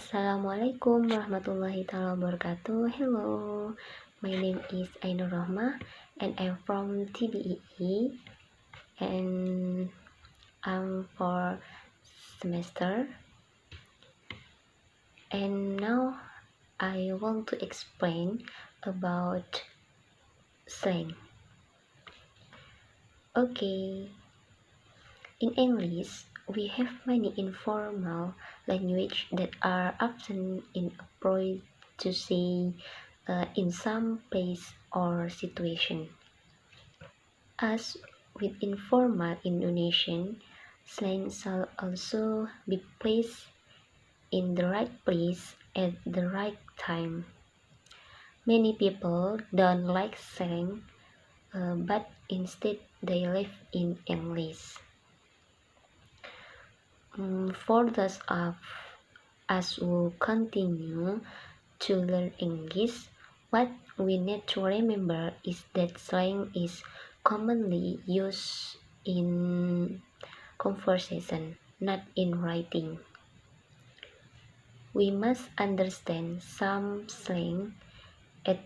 Assalamualaikum warahmatullahi wabarakatuh. Hello, my name is Ainur Rahma and I'm from TBEE and I'm for semester, and now I want to explain about slang. Okay, in English we have many informal language that are often inappropriate to say in some place or situation. As with informal Indonesian, slang shall also be placed in the right place at the right time. Many people don't like slang, but instead they live in English. For those of us who continue to learn English, what we need to remember is that slang is commonly used in conversation, not in writing. We must understand some slang at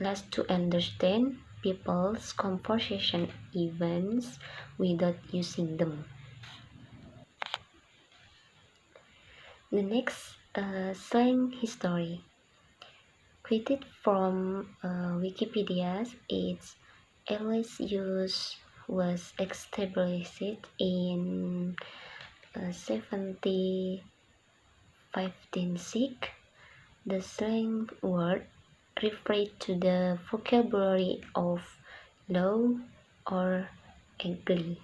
least to understand people's conversation events without using them. The next slang history. Quoted from Wikipedia, its earliest use was established in 1756. The slang word referred to the vocabulary of low or ugly.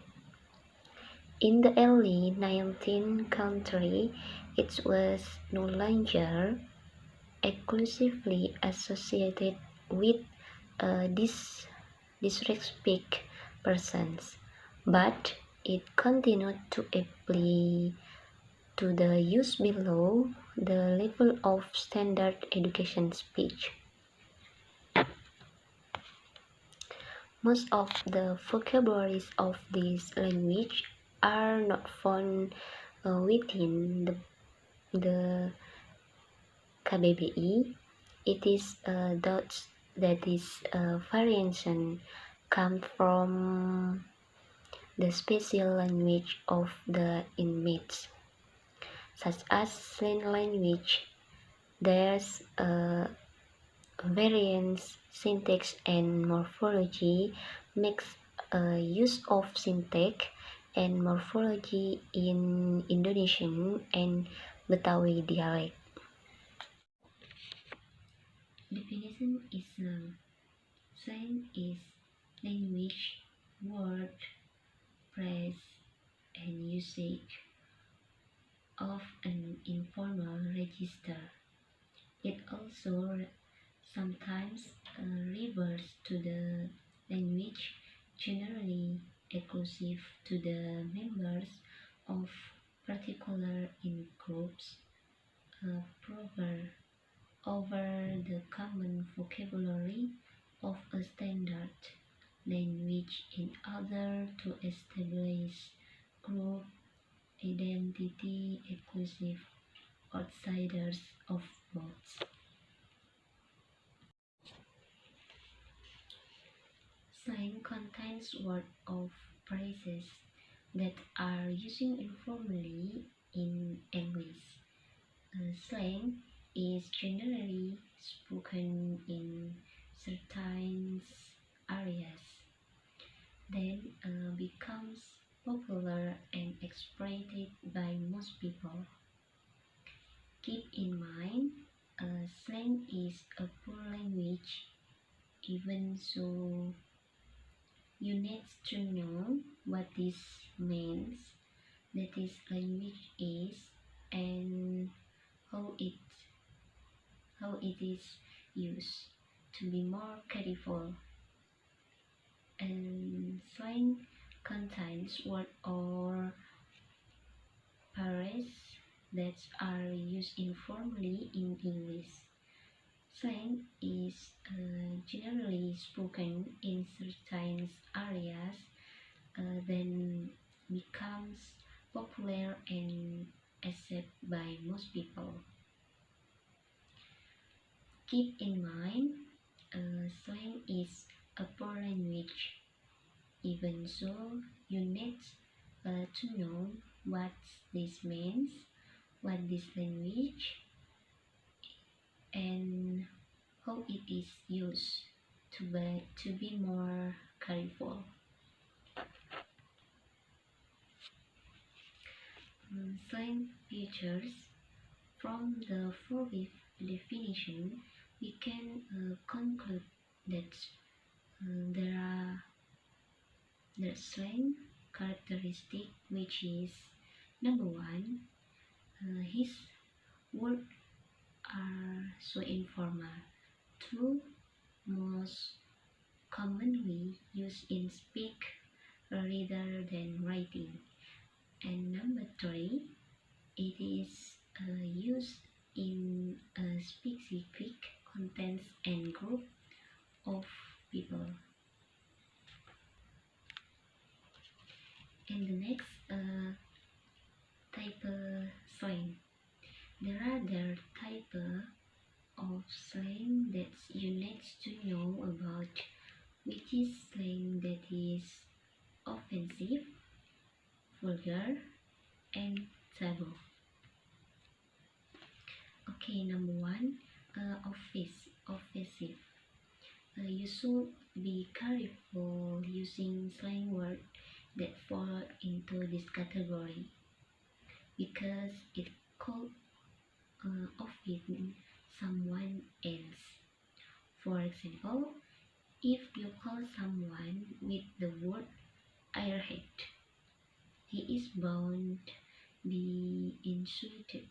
In the early 19th century, it was no longer exclusively associated with disrespect persons, but it continued to apply to the use below the level of standard education speech. Most of the vocabularies of this language are not found within the KBBI. It is thought that this variation comes from the special language of the inmates, such as slang language. There's variance, syntax, and morphology makes use of syntax and morphology in Indonesian and Betawi dialect. Definition is slang. Slang is language, word, phrase, and usage of an informal register. It also sometimes refers to the language generally exclusive to the members of particular in groups, over the common vocabulary of a standard language in order to establish group identity exclusive outsiders of both. Slang contains words of phrases that are used informally in English. Slang is generally spoken in certain areas, then becomes popular and expressed by most people. Keep in mind, slang is a poor language, even so you need to know what this means, that this language is, and how it is used to be more careful. And slang contains words or phrases that are used informally in English. Slang is generally spoken in certain areas, then becomes popular and accepted by most people. Keep in mind, slang is a poor language. Even so, you need to know what this means, what this language, and how it is used to be more careful. Slang features. From the following definition, we can conclude that there are the slang characteristic, which is number one, his words are so informal. Two, most commonly used in speak rather than writing. And number three, it is used in a specific context and group of people. And the next type slang. There are other type of slang that you need to know about, which is slang that is offensive, vulgar, and taboo. Okay, number one, offensive. You should be careful using slang words that fall into this category because it could offend someone else. For example, if you call someone with the word airhead, he is bound be insulted,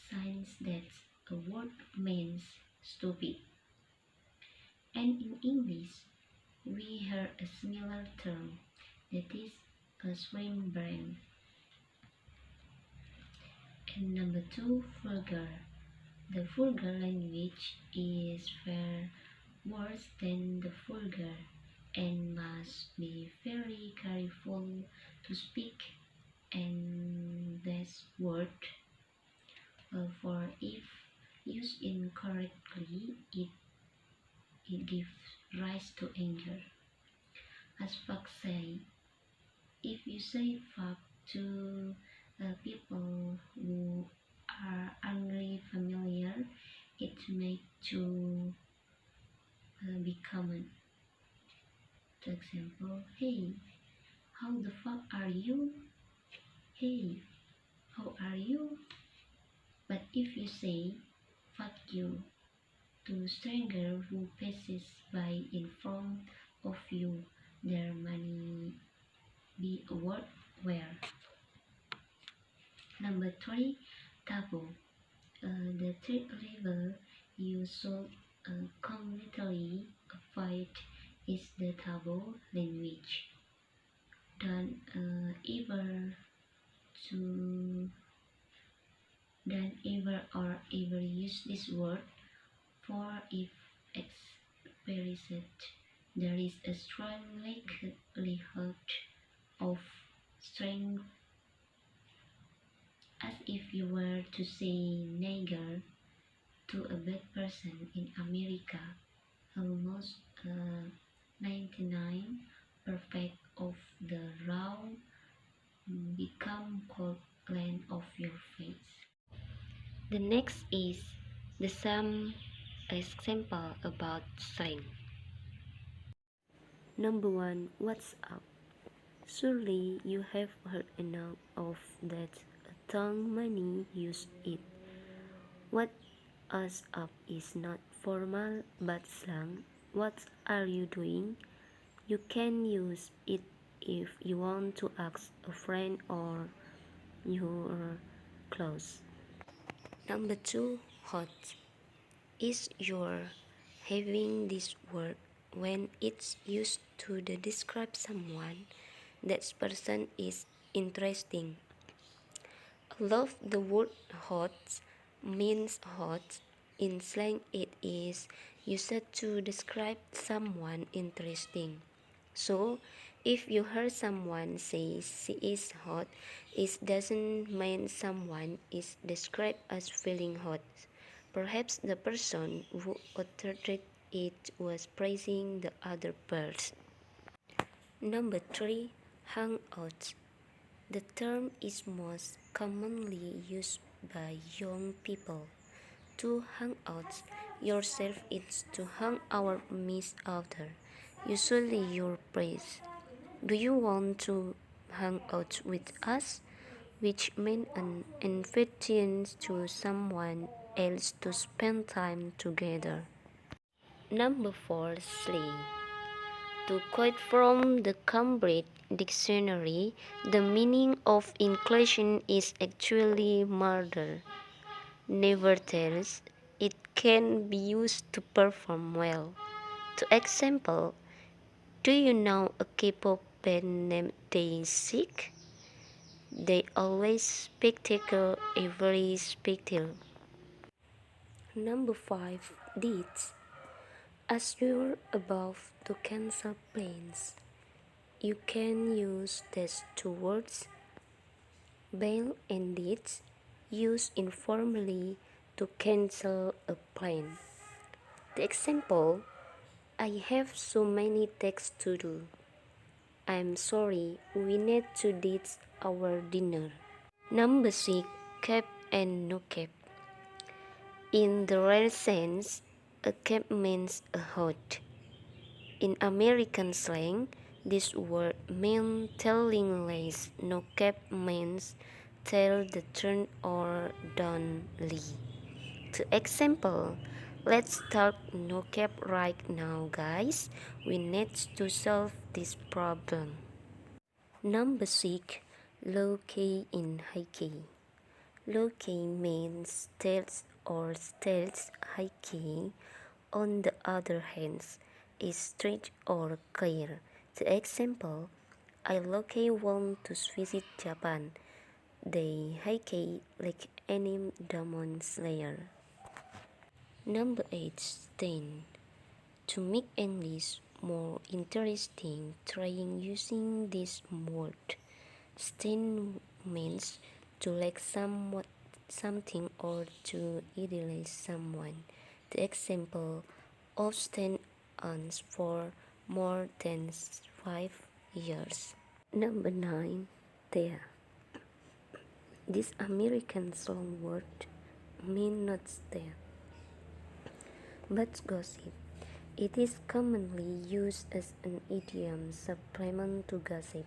since that a word means stupid. And in English, we hear a similar term, that is a swim brain. And number two, vulgar. The vulgar language is far worse than the vulgar and must be very careful to speak and this word, for if used incorrectly, it gives rise to anger. As fuck say, if you say fuck to people who are angry familiar, it may to be common. For example, hey, how the fuck are you? Hey, how are you? But if you say fuck you to stranger who passes by in front of you, there may be a word where. Number three, taboo. The third level you should completely avoid is the taboo language. Don't to don't ever or ever use this word, for if expressed, there is a strong likelihood of strength, as if you were to say nigger to a black person in America. Almost 99% of the raw become cold line of your face. The next is the some example about slang. Number one, what's up? Surely you have heard enough of that tongue many use it. What us up is not formal but slang. What are you doing? You can use it if you want to ask a friend or your close. Number two, hot. Is your having this word when it's used to describe someone, that person is interesting. Love the word hot means hot. In slang, it is used to describe someone interesting. So, if you hear someone say she is hot, it doesn't mean someone is described as feeling hot. Perhaps the person who uttered it was praising the other person. Number 3. Hangouts. The term is most commonly used by young people. To hang out yourself is to hang out with others, usually your praise. Do you want to hang out with us? Which means an invitation to someone else to spend time together. Number 4. Slang. To quote from the Cambridge Dictionary, the meaning of inclusion is actually murder. Nevertheless, it can be used to perform well. To example, do you know a K-pop band named Day6? They always spectacle every spectacle. Number 5. Deeds. As you're about to cancel plans, you can use these two words, bail and deeds, used informally to cancel a plan. The example, I have so many tasks to do. I'm sorry, we need to ditch our dinner. Number 6. Cap and no cap. In the real sense, a cap means a hood. In American slang, this word means telling lies. No cap means tell the truth or don't lie. To example, let's start no cap right now, guys. We need to solve this problem. Number 6. Low key in high key. Low key means stealth or stealth. High key, on the other hand, is straight or clear. The example, I low-key want to visit Japan. They high-key like any demon slayer. Number 8. Stain. To make English more interesting, trying using this word. Stain means to like something or to idealize someone. The example, often on for more than 5 years. Number 9. There. This American slang word means not there, but gossip. It is commonly used as an idiom supplement to gossip.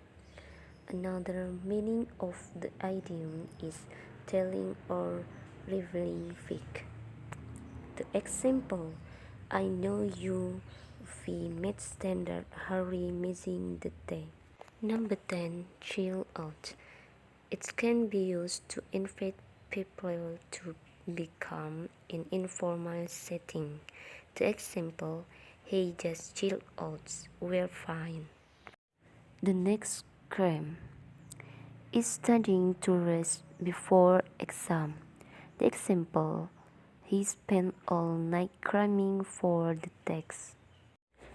Another meaning of the idiom is telling or revealing fake. The example, I know you, we met standard hurry missing the day. Number 10. Chill out. It can be used to invite people to be calm in informal setting. The example, hey, just chill out, we're fine. The next crime is studying to rest before exam. The example, he spent all night cramming for the text.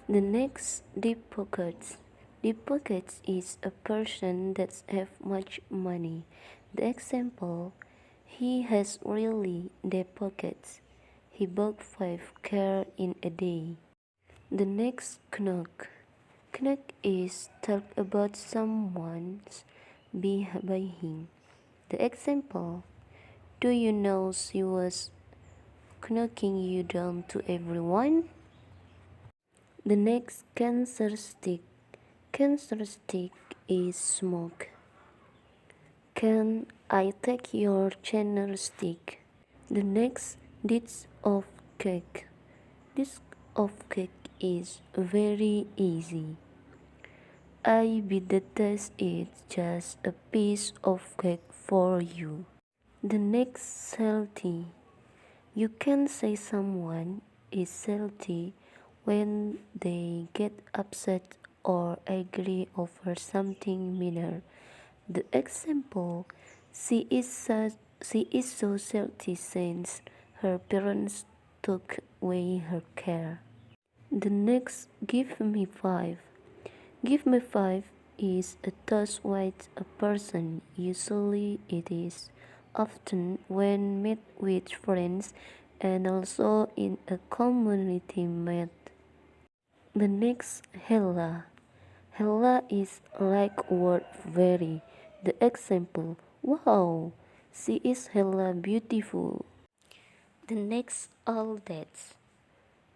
The next, deep pockets. Deep pockets is a person that have much money. The example, he has really deep pockets. He bought 5 cars in a day. The next, knock. Knock is talk about someone's behind. The example, do you know she was knocking you down to everyone? The next, cancer stick. Cancer stick is smoke. Can I take your channel stick? The next, dish of cake. Dish of cake is very easy. I bet the taste is just a piece of cake for you. The next, salty. You can say someone is salty when they get upset or angry over something minor. The example, she is so salty since her parents took away her care. The next, give me 5. Give me 5 is a toast with a person. Usually it is often when met with friends and also in a community met. The next hella. Hella is like word very. The example, wow, she is hella beautiful. The next all that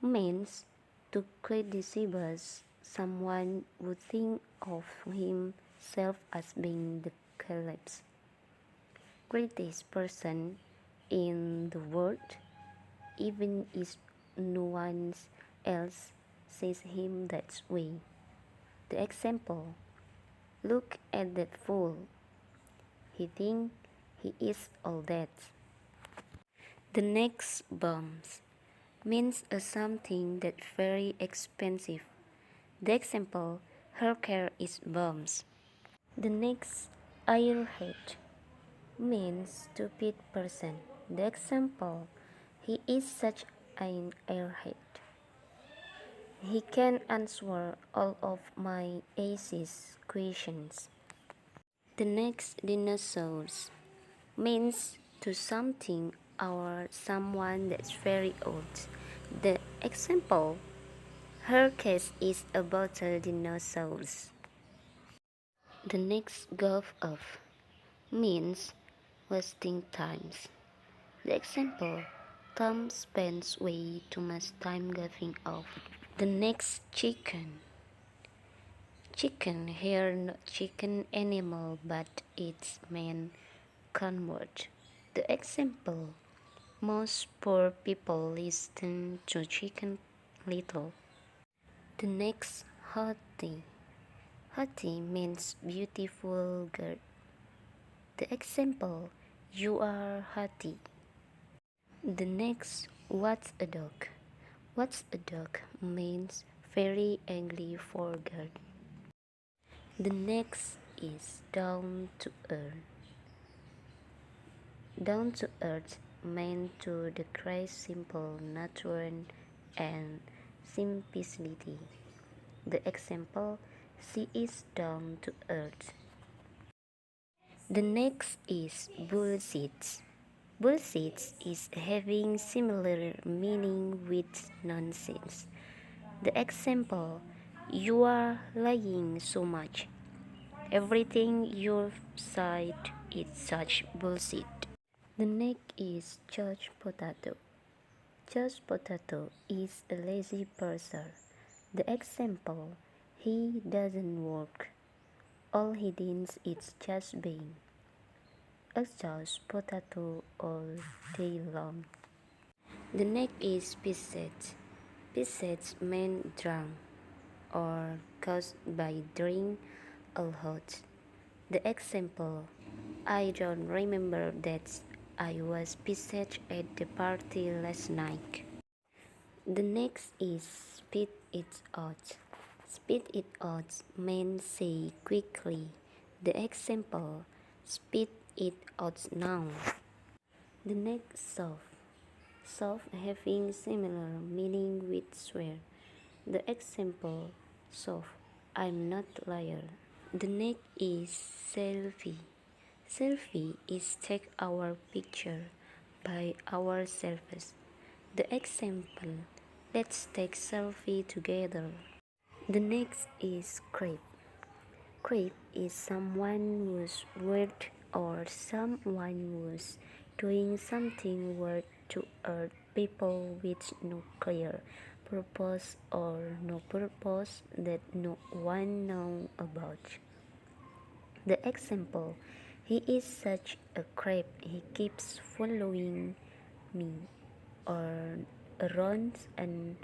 means to criticize someone who think of himself as being the greatest person in the world, even if no one else says him that way. The example, look at that fool. He thinks he is all that. The next bums means a something that very expensive. The example, her car is bums. The next airhead means stupid person. The example, he is such an airhead. He can answer all of my ACE's questions. The next dinosaurs means to something or someone that's very old. The example, her case is about dinosaurs. The next golf off means wasting times. The example, Tom spends way too much time golfing off. The next chicken. Chicken here not chicken animal but it's man convert. The example, most poor people listen to chicken little. The next hottie. Hottie means beautiful girl. The example, you are hottie. The next, what's a dog? What's a dog means very angry for girl. The next is down to earth. Down to earth meant to decry simple nature and simplicity. The example, she is down to earth. The next is bullshit. Bullshit is having similar meaning with nonsense. The example, you are lying so much. Everything you've said is such bullshit. The next is Judge Potato. Judge Potato is a lazy person. The example, he doesn't work. All he does is just being a judge potato all day long. The next is pissed. Pissed means drunk or caused by drink alcohol. The example, I don't remember that I was pissed at the party last night. The next is spit it out. Spit it out means say quickly. The example, spit it out now. The next soft. Soft having similar meaning with swear. The example, soft, I'm not liar. The next is selfie. Selfie is take our picture by ourselves. The example, let's take selfie together. The next is creep. Creep is someone who's weird or someone who's doing something weird to hurt people with no clear purpose or no purpose that no one knows about. The example, he is such a creep, he keeps following me or around and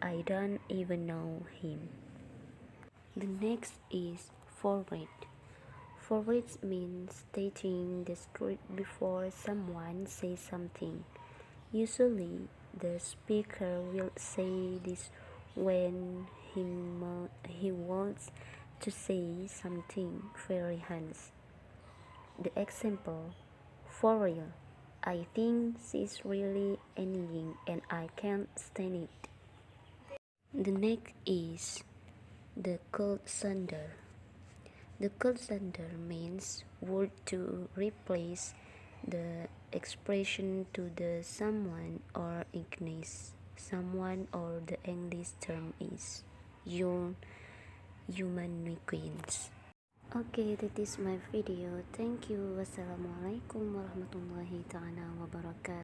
I don't even know him. The next is forward. Forward means stating the truth before someone says something. Usually, the speaker will say this when he wants to say something very honest. The example, for real, I think she's really annoying and I can't stand it. The next is the cold thunder. The cold thunder means word to replace the expression to the someone or ignis someone, or the English term is young human queens. Okay, that is my video. Thank you. Wassalamualaikum warahmatullahi ta'ala wabarakatuh.